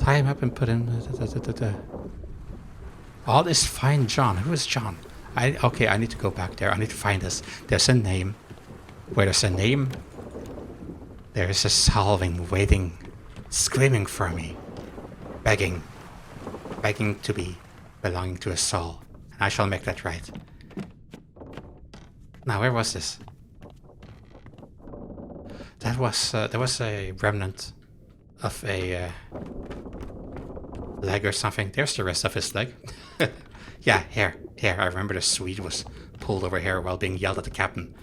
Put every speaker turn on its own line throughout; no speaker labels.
Tie him up and put him... All is fine, John. Who is John? Okay, I need to go back there. I need to find this. There's a name. Where there's a name, there's a solving, waiting, screaming for me. Begging to be belonging to a soul. And I shall make that right. Now, where was this? That was, there was a remnant of a leg or something. There's the rest of his leg. Yeah, here. I remember the Swede was pulled over here while being yelled at the captain.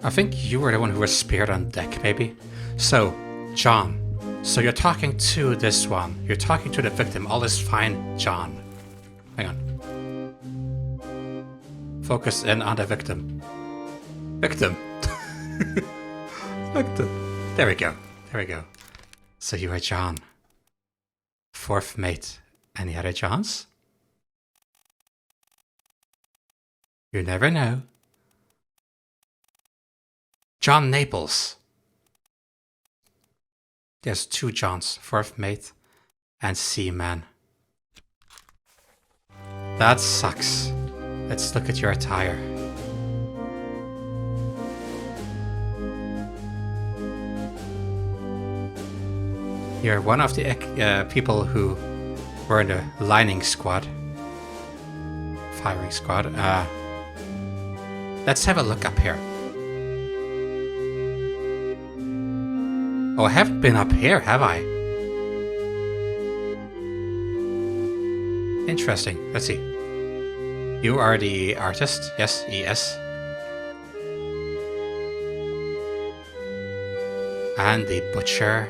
I think you were the one who was speared on deck, maybe? So, John. So you're talking to this one. You're talking to the victim. All is fine, John. Hang on. Focus in on the victim. Victim. Victim. There we go. So you are John. Fourth mate. Any other Johns? You never know. John Naples. There's 2 Johns, fourth mate and seaman. That sucks. Let's look at your attire. You're one of the people who were in the lining squad. Firing squad. Let's have a look up here. Oh, I haven't been up here, have I? Interesting. Let's see. You are the artist. Yes, ES. And the butcher.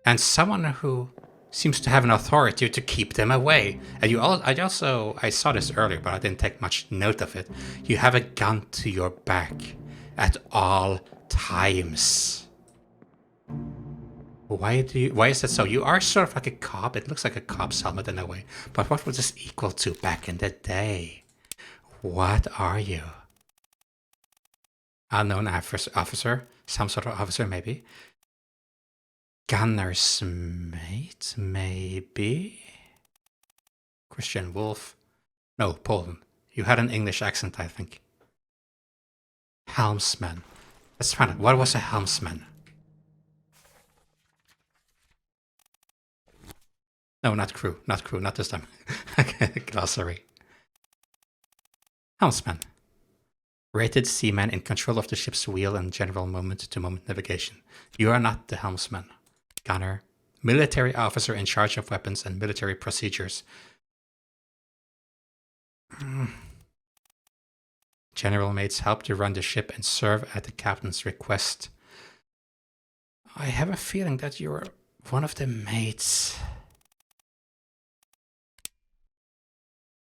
And someone who seems to have an authority to keep them away. And I saw this earlier, but I didn't take much note of it. You have a gun to your back at all times. Why is that so? You are sort of like a cop. It looks like a cop's helmet in a way. But what was this equal to back in the day? What are you? Unknown officer? Some sort of officer, maybe? Gunner's mate, maybe? Christian Wolf? No, Poland. You had an English accent, I think. Helmsman. Let's find out. What was a helmsman? No, not crew, not this time. Glossary. Helmsman. Rated seaman in control of the ship's wheel and general moment-to-moment navigation. You are not the helmsman. Gunner. Military officer in charge of weapons and military procedures. General mates help to run the ship and serve at the captain's request. I have a feeling that you're one of the mates.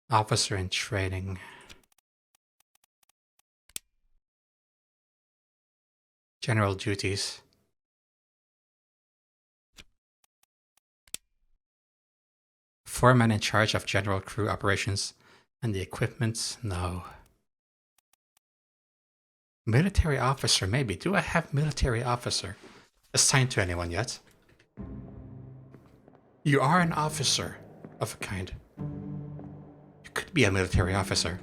Officer in training. General duties. Foreman in charge of general crew operations and the equipment? No. Military officer, maybe. Do I have military officer assigned to anyone yet? You are an officer of a kind. You could be a military officer.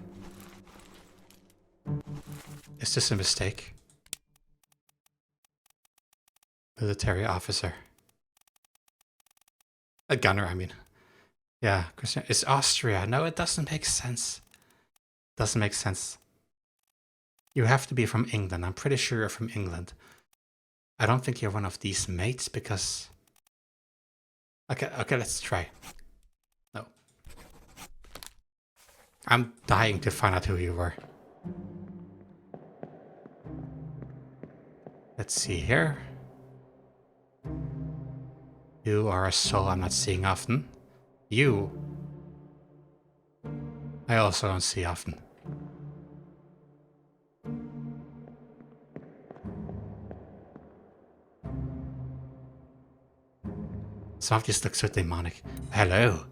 Is this a mistake? Military officer. A gunner, I mean. Yeah, Christian. It's Austria. No, it doesn't make sense. Doesn't make sense. You have to be from England. I'm pretty sure you're from England. I don't think you're one of these mates because... Okay, let's try. No. I'm dying to find out who you were. Let's see here. You are a soul I'm not seeing often. You, I also don't see often. Some of these look so demonic. Hello.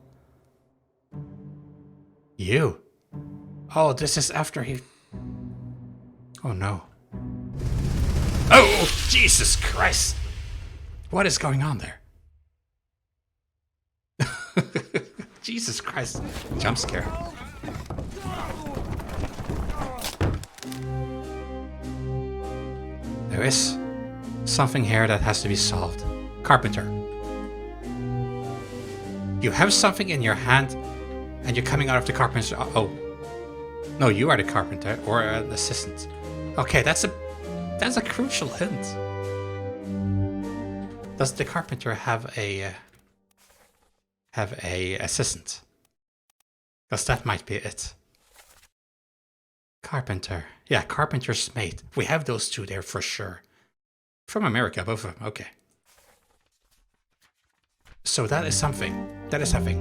You. Oh, this is after he... Oh no. Oh, Jesus Christ. What is going on there? Jesus Christ. Jump scare. There is something here that has to be solved. Carpenter. You have something in your hand and you're coming out of the carpenter. Oh. No, you are the carpenter or an assistant. Okay, that's a crucial hint. Does the carpenter have a assistant? Because that might be it. Carpenter. Yeah, carpenter's mate. We have those two there for sure. From America, both of them. Okay. So that is something. That is something.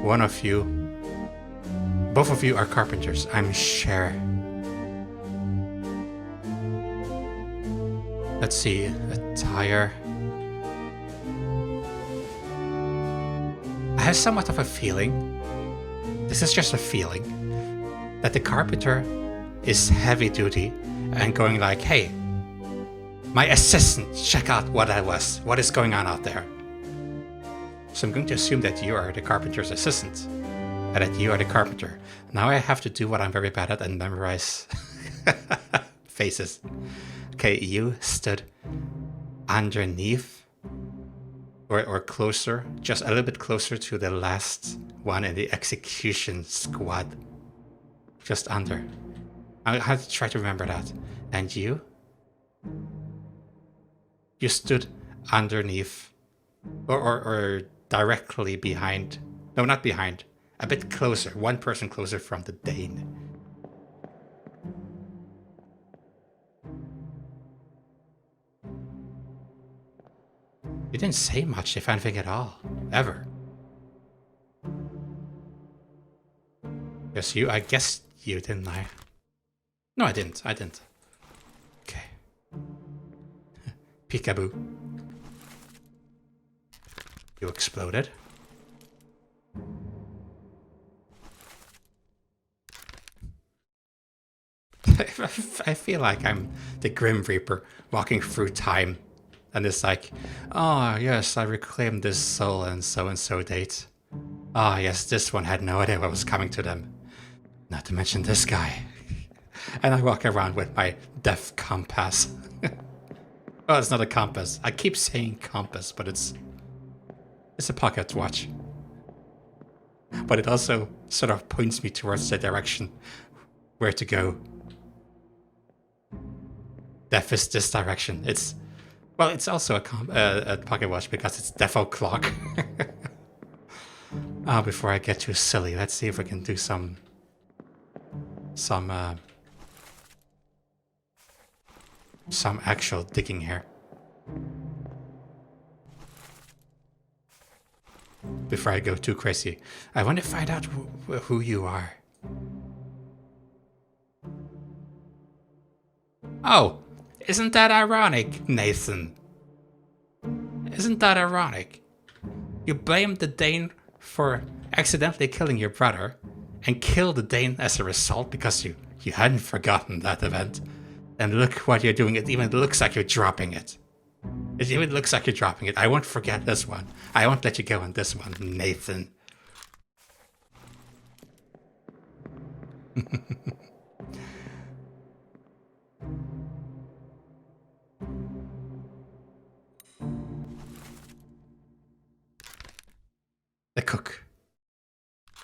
One of you. Both of you are carpenters, I'm sure. Let's see. A tire. I have somewhat of a feeling. This is just a feeling. That the carpenter is heavy duty and going like, hey, my assistant, check out what I was. What is going on out there? So I'm going to assume that you are the carpenter's assistant. And that you are the carpenter. Now I have to do what I'm very bad at and memorize faces. Okay, you stood underneath or closer, just a little bit closer to the last one in the execution squad. Just under. I have to try to remember that. And you? You stood underneath or directly behind. No, not behind. A bit closer. One person closer from the Dane. You didn't say much, if anything at all. Ever. Yes, you. I guessed you, didn't I? No, I didn't. I didn't. Okay. Peekaboo. You exploded. I feel like I'm the Grim Reaper walking through time. And it's like, oh yes, I reclaimed this soul and so date. Ah yes, this one had no idea what was coming to them. Not to mention this guy. And I walk around with my death compass. Well, it's not a compass. I keep saying compass, but it's a pocket watch. But it also sort of points me towards the direction where to go. Death is this direction. It's also a pocket watch because it's Death O'Clock. Before I get too silly, let's see if we can do some actual digging here. Before I go too crazy, I want to find out who you are. Oh, isn't that ironic, Nathan? Isn't that ironic? You blamed the Dane for accidentally killing your brother and killed the Dane as a result because you hadn't forgotten that event. And look what you're doing. It even looks like you're dropping it. It even looks like you're dropping it. I won't forget this one. I won't let you go on this one, Nathan. The cook.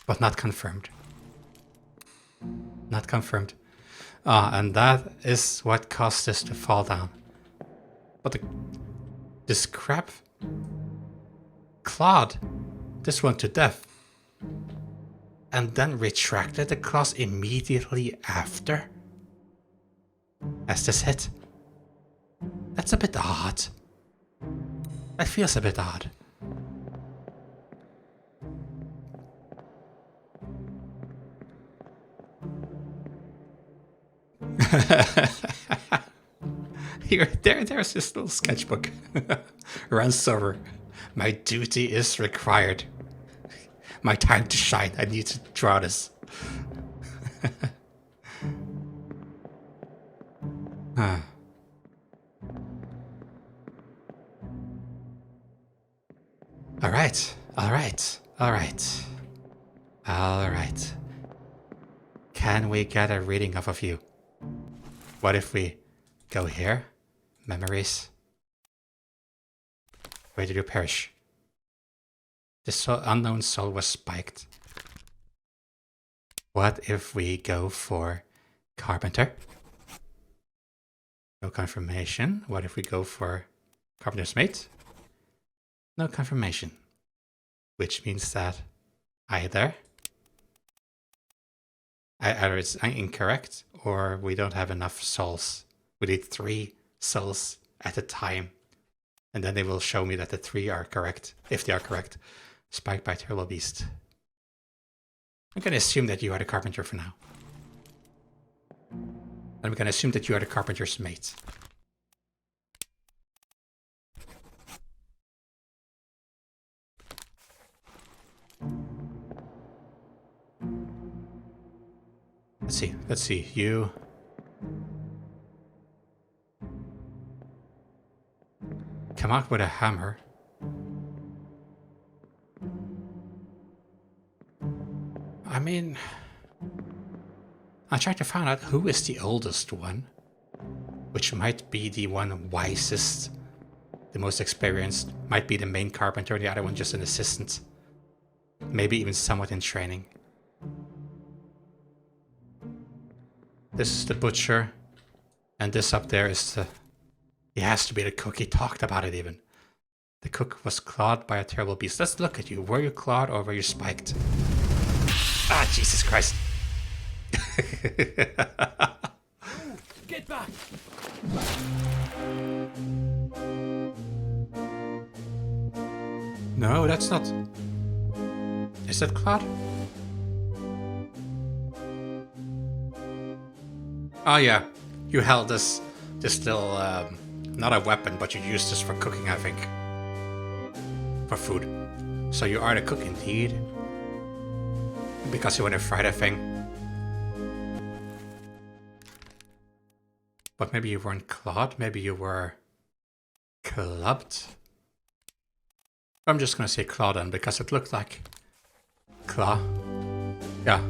But not confirmed. Not confirmed. And that is what caused this to fall down. But the scrap clawed this one to death. And then retracted the claws immediately after. As this hit. That's a bit odd. That feels a bit odd. Here, there's this little sketchbook. Runs over. My duty is required. My time to shine. I need to draw this. All right, all right, all right, all right. Can we get a reading of a view? What if we go here? Memories. Where did you perish? This unknown soul was spiked. What if we go for carpenter? No confirmation. What if we go for carpenter's mate? No confirmation. Which means that either it's incorrect or we don't have enough souls. We need 3 souls at a time. And then they will show me that the 3 are correct, if they are correct. Spiked by terrible beast. I'm going to assume that you are the carpenter for now. I'm going to assume that you are the carpenter's mate. Let's see, you... Come out with a hammer. I mean... I tried to find out who is the oldest one. Which might be the one wisest, the most experienced. Might be the main carpenter, the other one just an assistant. Maybe even somewhat in training. This is the butcher. And this up there is the... He has to be the cook. He talked about it even. The cook was clawed by a terrible beast. Let's look at you. Were you clawed or were you spiked? Ah, Jesus Christ.
Get back!
No, that's not... Is that clawed? Oh yeah, you held this little, not a weapon, but you used this for cooking, I think. For food. So you are the cook indeed. Because you want to fry that thing. But maybe you weren't clawed, maybe you were clubbed. I'm just gonna say claw then, because it looked like claw. Yeah.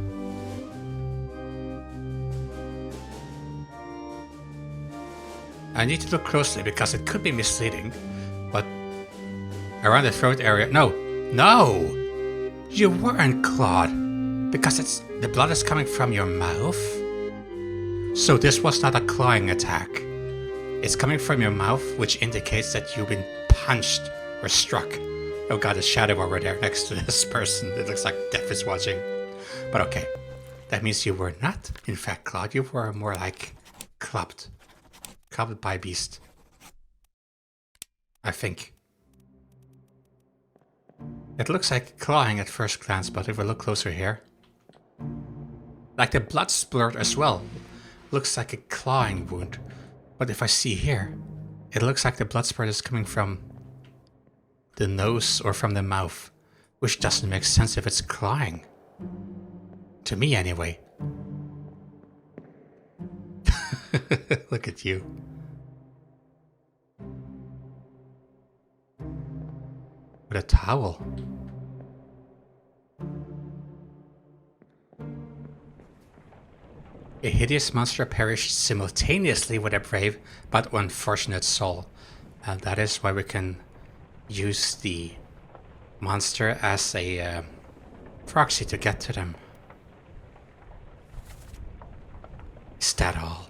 I need to look closely because it could be misleading, but around the throat area... No! No! You weren't clawed, because the blood is coming from your mouth. So this was not a clawing attack. It's coming from your mouth, which indicates that you've been punched or struck. Oh god, a shadow over there next to this person. It looks like death is watching. But okay, that means you were not, in fact, clawed. You were more like clubbed. Clubbed by beast. I think. It looks like clawing at first glance, but if we look closer here... Like the blood splurt as well. Looks like a clawing wound. But if I see here, it looks like the blood spurt is coming from the nose or from the mouth. Which doesn't make sense if it's clawing. To me anyway. Look at you. With a towel. A hideous monster perished simultaneously with a brave but unfortunate soul. And that is why we can use the monster as a proxy to get to them. Is that all?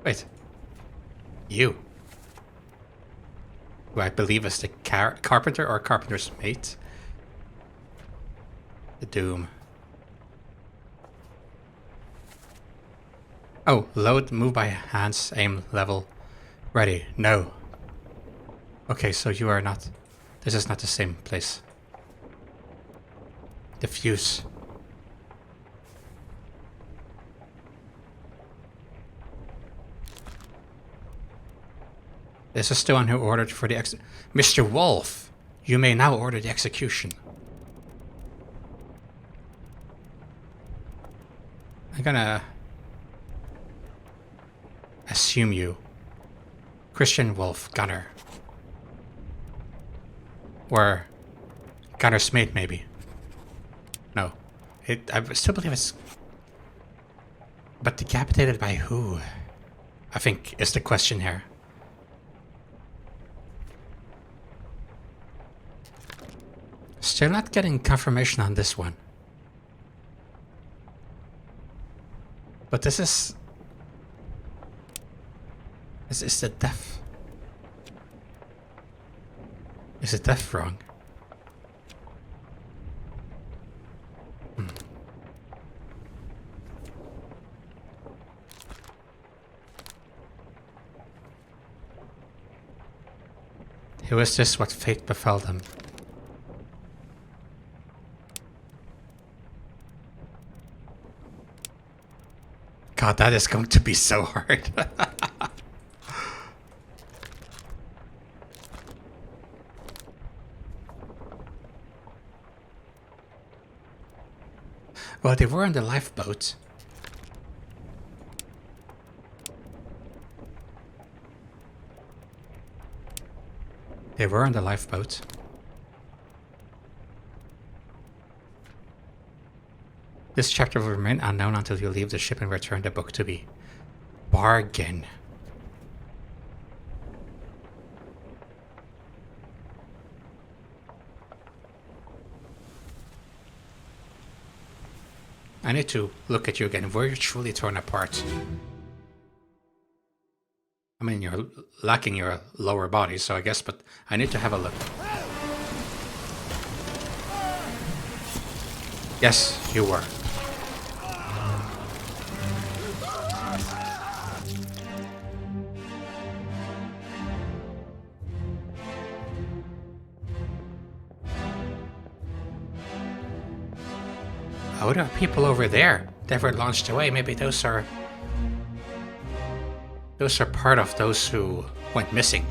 Wait. You. Who I believe is the carpenter or carpenter's mate. The Doom. Oh, load, move by hands, aim, level, ready, no. Okay, so you are not... This is not the same place. Diffuse. This is the one who ordered for the Mr. Wolf, you may now order the execution. I'm gonna assume you. Christian Wolf, gunner. Or Gunner's mate, maybe. No. I still believe it's... But decapitated by who? I think is the question here. Still not getting confirmation on this one. But this is... Is the death? Is the death wrong? Who is this? What fate befell them? God, that is going to be so hard. Well, they were on the lifeboat. They were on the lifeboat. This chapter will remain unknown until you leave the ship and return the book to me. Bargain. I need to look at you again. Were you truly torn apart? I mean, you're lacking your lower body, so I guess, but I need to have a look. Yes, you were. Oh, there are people over there that were launched away. Maybe those are part of those who went missing.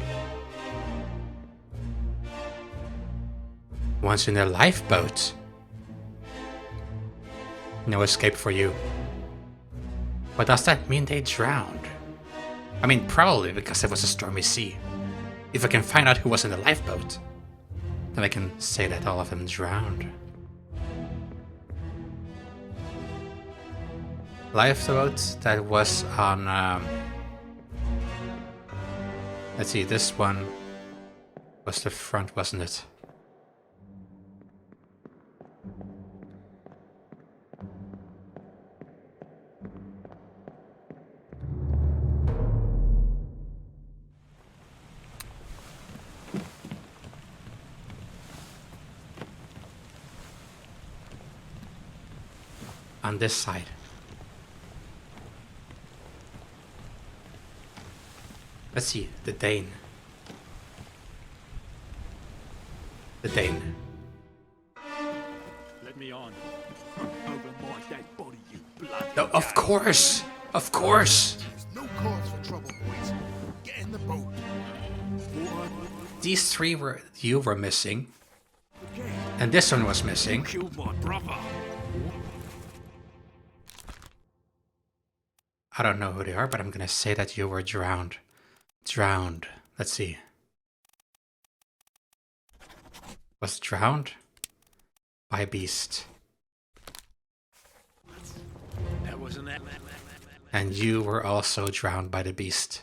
Once in a lifeboat. No escape for you. But does that mean they drowned? I mean, probably because it was a stormy sea. If I can find out who was in the lifeboat, then I can say that all of them drowned. Lifeboat that was on... let's see, this one was the front, wasn't it? On this side. Let's see, the Dane. The Dane.
Let me on. Over my dead body, you bloody
No, of course! Of course!
There's no cause for trouble, boys. Get in the boat.
These three you were missing. And this one was missing.
killed my brother.
I don't know who they are, but I'm gonna say that you were drowned. Drowned. Let's see. Was drowned by beast.
That wasn't that.
And you were also drowned by the beast.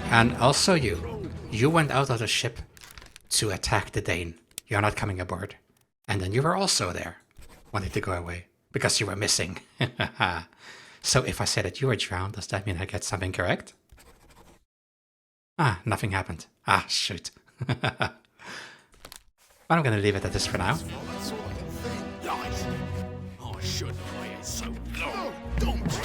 And also you. You went out of the ship to attack the Dane. You're not coming aboard. And then you were also there, wanting to go away, because you were missing. So if I say that you were drowned, does that mean I get something correct? Ah, nothing happened. Ah, shoot. But I'm gonna leave it at this for now.
That's all I can think.
Lies. I shouldn't have waited so long.
No, don't.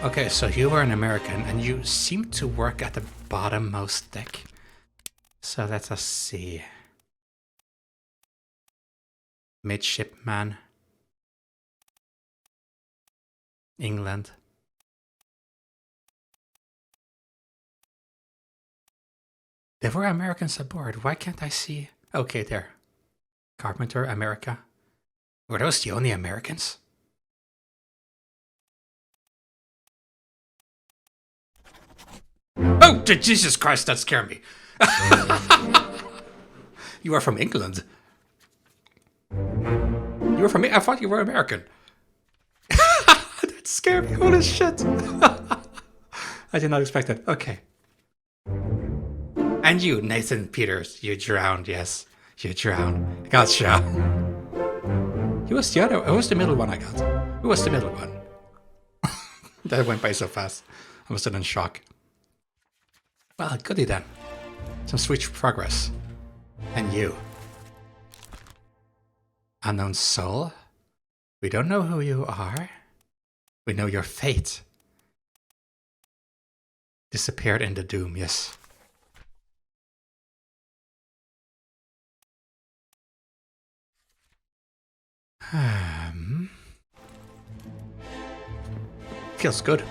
Okay, so you were an American, and you seem to work at the bottommost deck. So let us see. Midshipman. England. There were Americans aboard. Why can't I see? Okay, there. Carpenter, America. Were those the only Americans? Oh, Jesus Christ, that scared me. You are from England. You were from... I thought you were American. That scared me. Holy shit. I did not expect that. Okay. And you, Nathan Peters, you drowned, yes. You drowned. Gotcha. Who was the other? Who was the middle one I got? Who was the middle one? That went by so fast. I was still in shock. Well, goody then. Some sweet progress. And you. Unknown soul? We don't know who you are. We know your fate. Disappeared in the doom, yes. Feels good.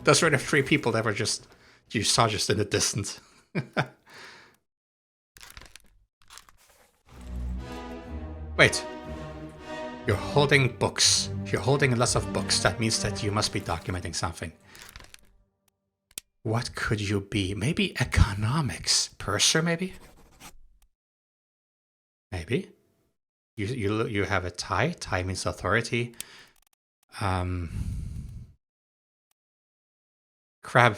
Those were the three people that were just... You saw just in the distance. Wait. You're holding books. You're holding lots of books. That means that you must be documenting something. What could you be? Maybe economics. Purser, maybe? Maybe. You have a tie. Tie means authority. Crab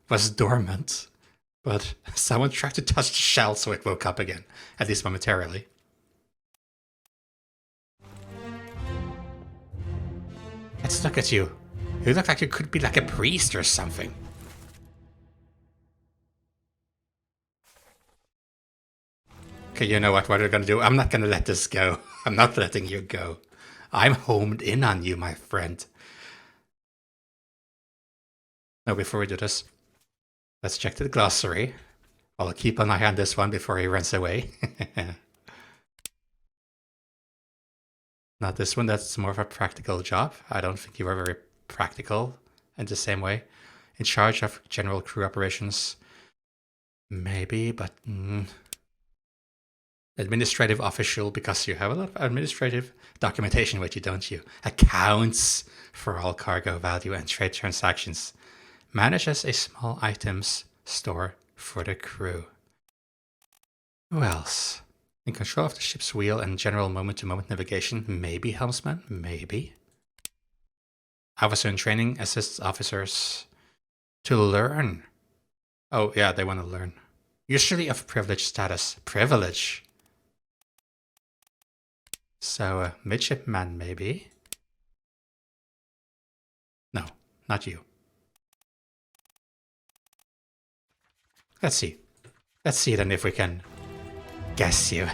was dormant, but someone tried to touch the shell so it woke up again, at least momentarily. Let's look at you. You look like you could be like a priest or something. Okay, you know what we're gonna do? I'm not gonna let this go. I'm not letting you go. I'm homed in on you, my friend. Now, before we do this, let's check the glossary. I'll keep an eye on this one before he runs away. Not this one, that's more of a practical job. I don't think you are very practical in the same way. In charge of general crew operations. Maybe, but... Administrative official, because you have a lot of administrative documentation with you, don't you? Accounts for all cargo value and trade transactions. Manages a small items store for the crew. Who else? In control of the ship's wheel and general moment-to-moment navigation. Maybe helmsman? Maybe. Officer in training assists officers to learn. Oh, yeah, they want to learn. Usually of privileged status. Privilege. So, midshipman, maybe? No, not you. Let's see. Let's see then if we can guess you.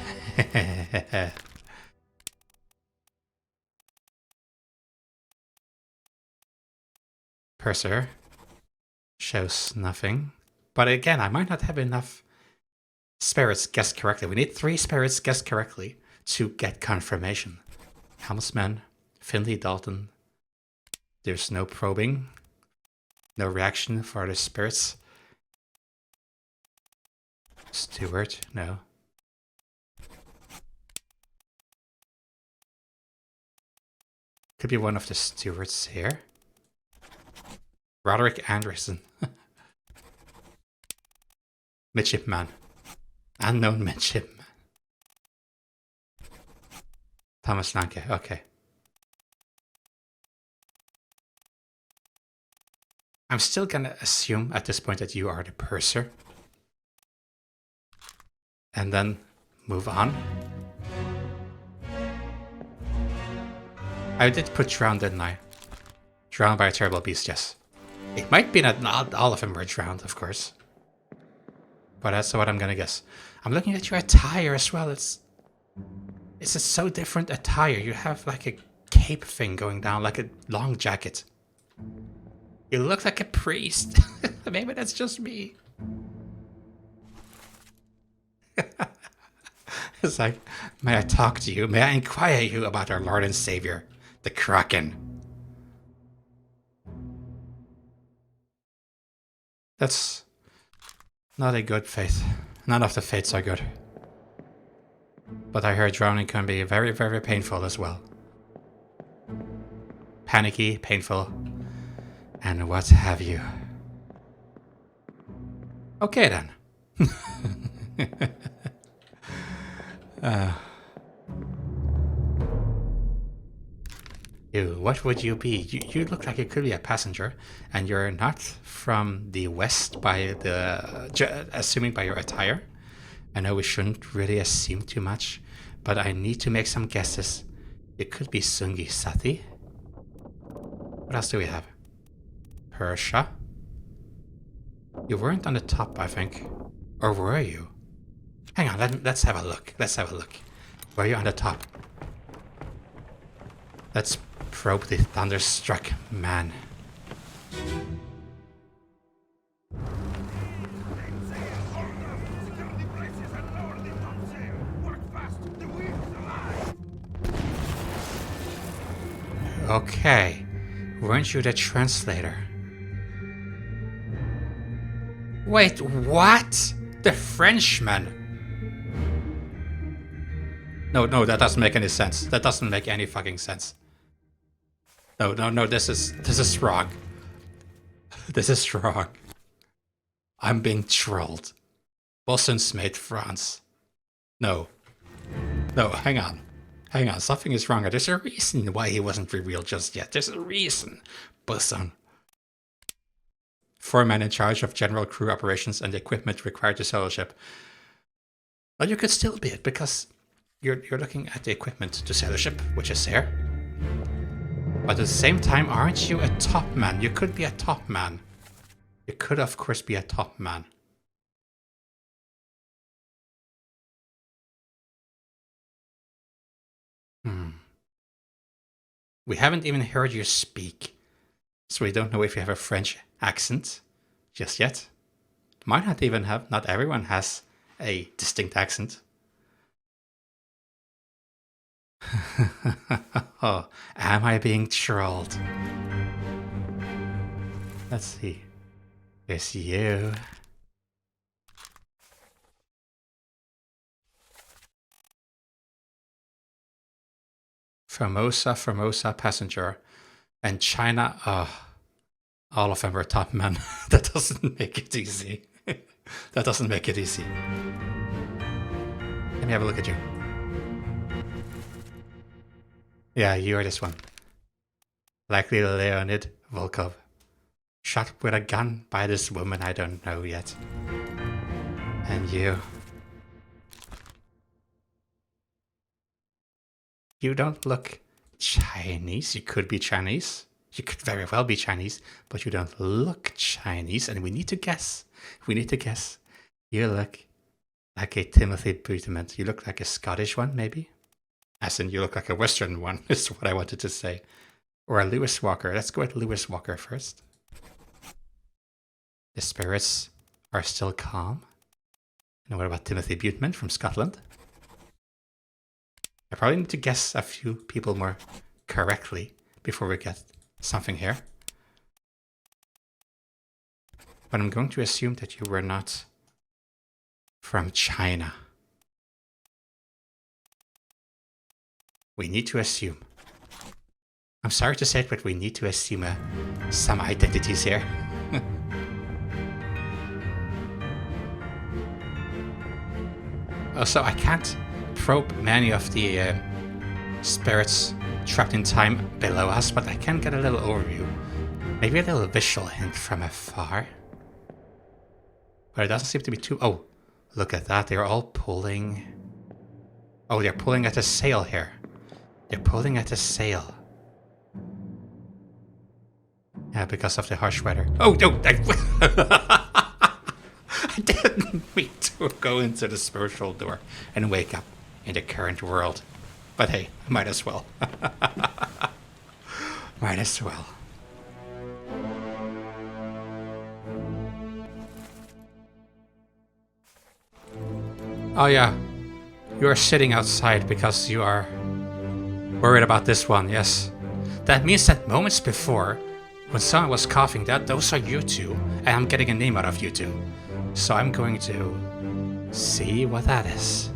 Purser shows nothing. But again, I might not have enough spirits guessed correctly. We need 3 spirits guessed correctly to get confirmation. Helmsman, Finley Dalton. There's no probing. No reaction for the spirits. Steward, no. Could be one of the stewards here. Roderick Anderson. Midshipman. Unknown midshipman. Thomas Lanke, okay. I'm still gonna assume at this point that you are the purser. And then move on. I did put drowned, didn't I? Drowned by a terrible beast, yes. It might be that not all of them were drowned, of course. But that's what I'm gonna guess. I'm looking at your attire as well. It's a so different attire. You have like a cape thing going down, like a long jacket. You look like a priest. Maybe that's just me. It's like, may I talk to you? May I inquire you about our Lord and Savior, the Kraken? That's not a good faith. None of the fates are good. But I heard drowning can be very, very painful as well. Panicky, painful, and what have you. Okay then. You, what would you be? You look like you could be a passenger, and you're not from the west by assuming by your attire. I know we shouldn't really assume too much, but I need to make some guesses. You could be Sungi Sati. What else do we have? Persia. You weren't on the top, I think. Or were you? Hang on, let's have a look. Let's have a look. Were you on the top? Let's probe the thunderstruck man. Okay. Weren't you the translator? Wait, what? The Frenchman? No, that doesn't make any sense. That doesn't make any fucking sense. No, this is wrong. This is wrong. I'm being trolled. Bosson's made France. No, hang on. Something is wrong. There's a reason why he wasn't revealed just yet. There's a reason. Bosson. 4 men in charge of general crew operations and the equipment required to sail a ship. Well, you could still be it, because you're looking at the equipment to sail a ship, which is here. But at the same time, aren't you a top man? You could be a top man. You could, of course, be a top man. We haven't even heard you speak, so we don't know if you have a French accent just yet. Might not even have, not everyone has a distinct accent. Oh, am I being trolled? Let's see. It's you. Formosa passenger. And China, all of them were top men. That doesn't make it easy. That doesn't make it easy. Let me have a look at you. Yeah, you're this one. Likely Leonid Volkov. Shot with a gun by this woman I don't know yet. And you. You don't look Chinese. You could be Chinese. You could very well be Chinese, but you don't look Chinese, and we need to guess. You look like a Timothy Buttermint. You look like a Scottish one, maybe? As in, you look like a Western one, is what I wanted to say. Or a Lewis Walker. Let's go with Lewis Walker first. The spirits are still calm. And what about Timothy Buttermint from Scotland? I probably need to guess a few people more correctly before we get something here. But I'm going to assume that you were not from China. We need to assume. I'm sorry to say it, but we need to assume some identities here. Also, I can't probe many of the spirits trapped in time below us, but I can get a little overview. Maybe a little visual hint from afar. But it doesn't seem to be too... Oh, look at that. They're all pulling... Oh, they're pulling at a sail here. They're pulling at a sail. Yeah, because of the harsh weather. Oh, no! I didn't mean to go into the spiritual door and wake up in the current world. But hey, might as well. Might as well. Oh yeah, you are sitting outside because you are worried about this one, yes. That means that moments before, when someone was coughing, those are you two, and I'm getting a name out of you two. So I'm going to see what that is.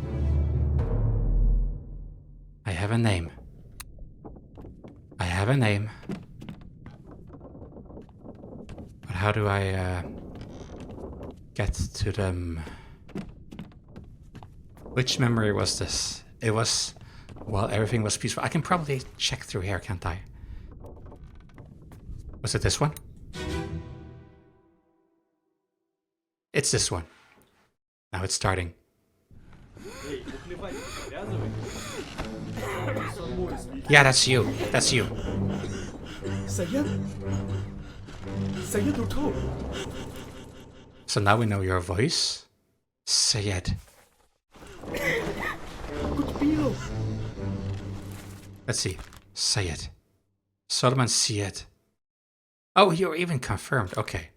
I have a name. I have a name. But how do I get to them. Which memory was this? It was, well, everything was peaceful. I can probably check through here, can't I? Was it this one? It's this one. Now it's starting. Yeah, that's you. That's you.
Sayed? Sayed untold.
So now we know your voice. Sayed.
Good deal.
Let's see. Sayed. Solomon Syed. Oh, you're even confirmed. Okay.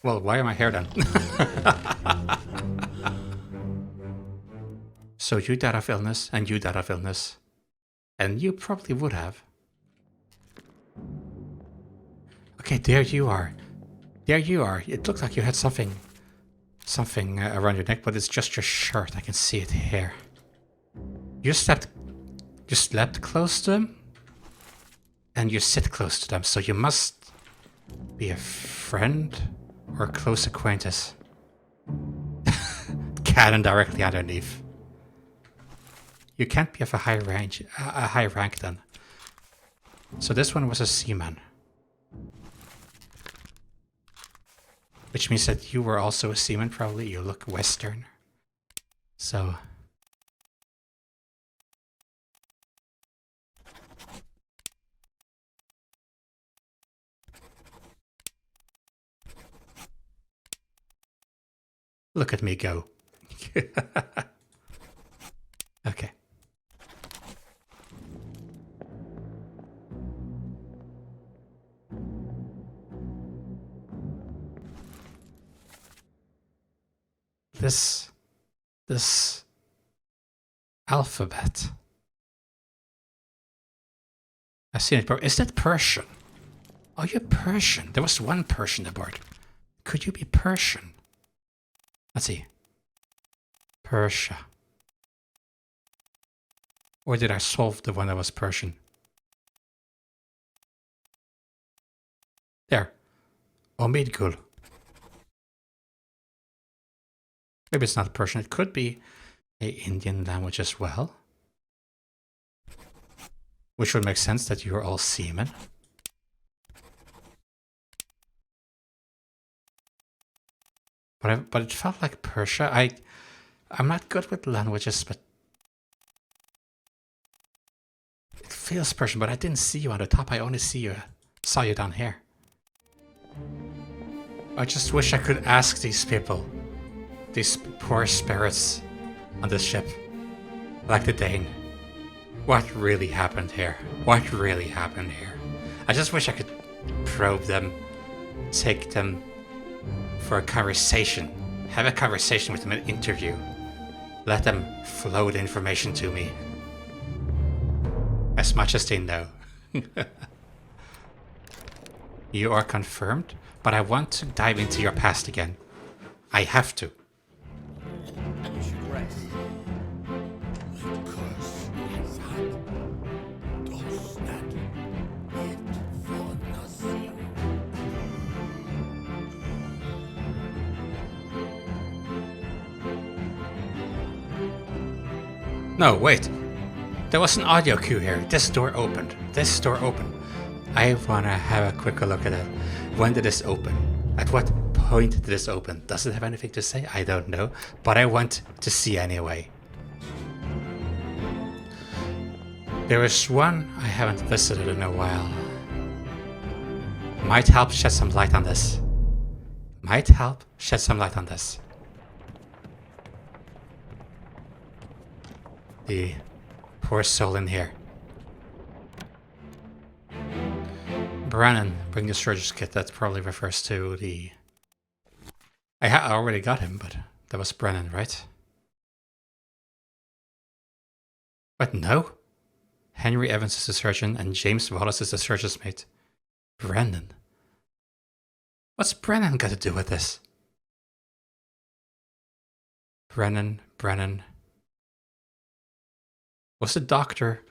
Well, why am I here then? So you died of illness, and you died of illness. And you probably would have. Okay, there you are. There you are. It looked like you had something around your neck, but it's just your shirt. I can see it here. You slept close to them, and you sit close to them, so you must be a friend or a close acquaintance. Cannon directly underneath. You can't be of a high rank then. So this one was a seaman. Which means that you were also a seaman, probably. You look Western. So... Look at me go. Okay. This alphabet. I've seen it, but is that Persian? Are you Persian? There was one Persian aboard. Could you be Persian? Let's see. Persia. Or did I solve the one that was Persian? There. Omid Gul. Maybe it's not Persian. It could be an Indian language as well. Which would make sense that you're all seamen. But it felt like Persia. I'm not good with languages, but it feels Persian. But I didn't see you on the top. I only saw you down here. I just wish I could ask these people, these poor spirits on this ship, like the Dane, what really happened here? What really happened here? I just wish I could probe them, take them for a conversation, have a conversation with them, an interview. Let them flow the information to me. As much as they know. You are confirmed, but I want to dive into your past again. I have to.
You should rest.
Curse is hot. Those that eat for nothing.
No, wait. There was an audio cue here. This door opened. This door opened. I want to have a quicker look at it. When did this open? At what point did this open? Does it have anything to say? I don't know. But I want to see anyway. There is one I haven't visited in a while. Might help shed some light on this. Might help shed some light on this. The poor soul in here. Brennan, bring the surgeon's kit. That probably refers to the... I already got him, but that was Brennan, right? But no. Henry Evans is the surgeon, and James Wallace is the surgeon's mate. Brennan. What's Brennan got to do with this? Brennan. Was the doctor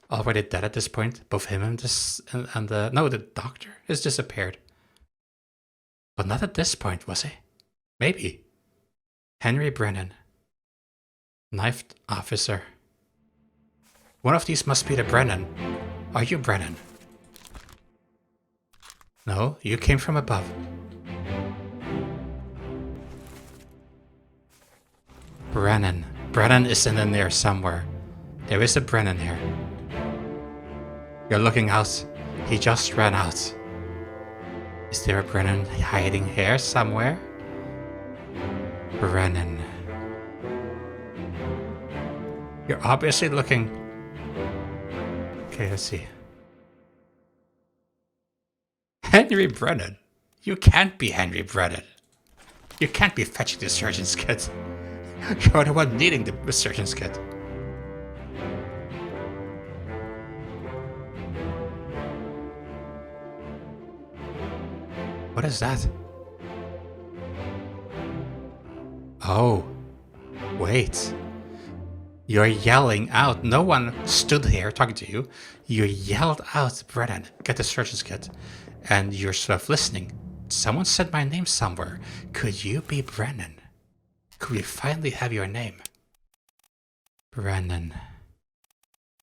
already dead at this point? Both him and the... No, the doctor has disappeared. But not at this point, was he? Maybe. Henry Brennan. Knifed officer. One of these must be the Brennan. Are you Brennan? No, you came from above. Brennan. Brennan is in there somewhere. There is a Brennan here. You're looking out. He just ran out. Is there a Brennan hiding here somewhere? Brennan. You're obviously looking... Okay, let's see. Henry Brennan? You can't be Henry Brennan. You can't be fetching the surgeon's kit. You're the one needing the surgeon's kit. What is that? Oh, wait. You're yelling out. No one stood here talking to you. You yelled out, Brennan, get the surgeon's kit. And you're sort of listening. Someone said my name somewhere. Could you be Brennan? Could we finally have your name? Brennan.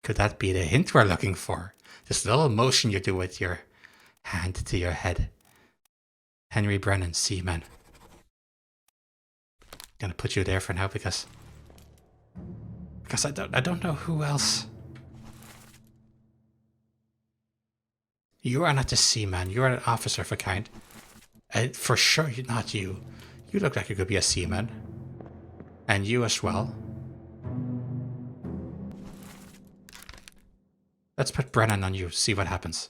Could that be the hint we're looking for? This little motion you do with your hand to your head. Henry Brennan, seaman. Gonna put you there for now because I don't know who else. You are not a seaman. You are an officer of a kind. For sure, not you. You look like you could be a seaman. And you as well. Let's put Brennan on you, see what happens.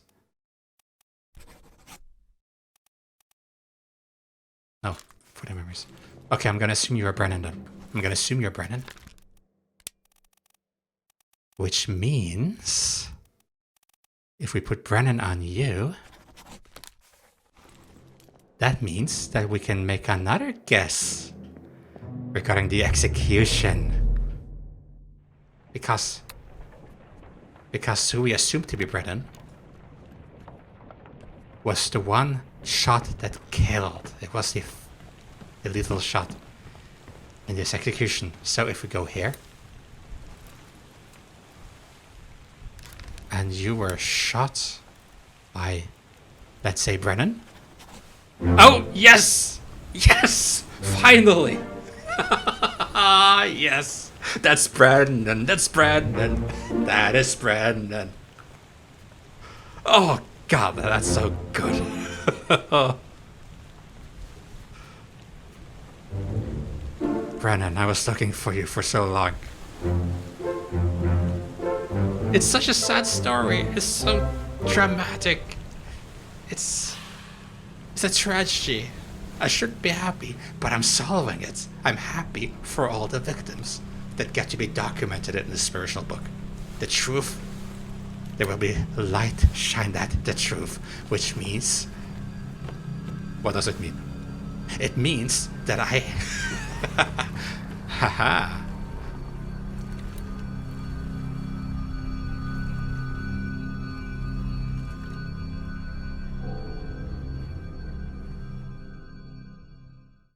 No, for the memories. Okay, I'm gonna assume you're Brennan then. I'm gonna assume you're Brennan. Which means... if we put Brennan on you... that means that we can make another guess regarding the execution. Because who we assumed to be Brennan was the one shot that killed. It was the lethal shot in this execution. So if we go here, and you were shot by, let's say, Brennan. Oh, yes! Yes! Finally! Yes! That's Brennan! That's Brennan! That is Brennan! Oh, God, that's so good. Brennan, I was looking for you for so long. It's such a sad story. It's so dramatic. It's a tragedy. I shouldn't be happy, but I'm solving it. I'm happy for all the victims that get to be documented in the spiritual book. The truth, there will be light shined at the truth, which means... what does it mean? It means that I... haha.